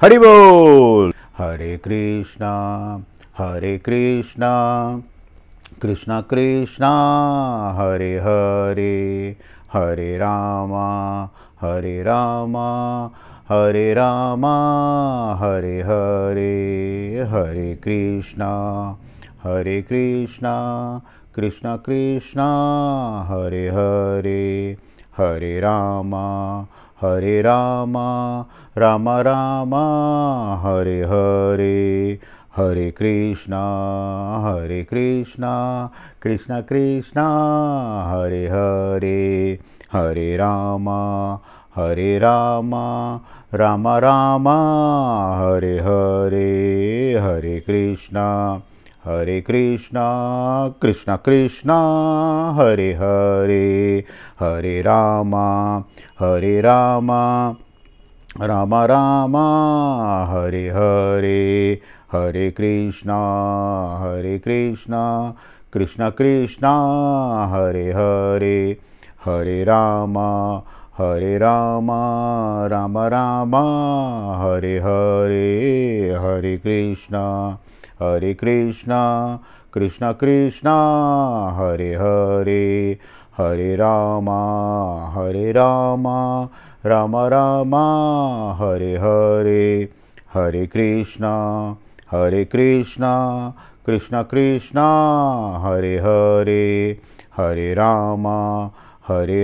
हरि बोल। हरे कृष्णा कृष्णा कृष्णा हरे हरे, हरे रामा हरे रामा हरे रामा, हरे हरे, हरे कृष्णा कृष्णा कृष्णा हरे हरे, हरे रामा राम राम हरे हरे, हरे कृष्णा कृष्णा कृष्णा हरे हरे, हरे रामा राम राम हरे हरे, हरे कृष्णा कृष्णा कृष्णा हरे हरे, हरे रामा राम राम हरे हरे, हरे कृष्णा कृष्णा कृष्णा हरे हरे, हरे रामा राम राम हरे हरे, हरे कृष्णा कृष्णा कृष्णा हरे हरे, हरे रामा राम राम हरे हरे, हरे कृष्णा कृष्णा कृष्णा हरे हरे, हरे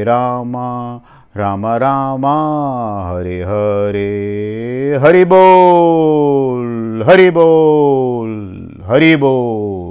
रामा राम राम हरे हरे। हरि बोल हरि बोल हरि बोल।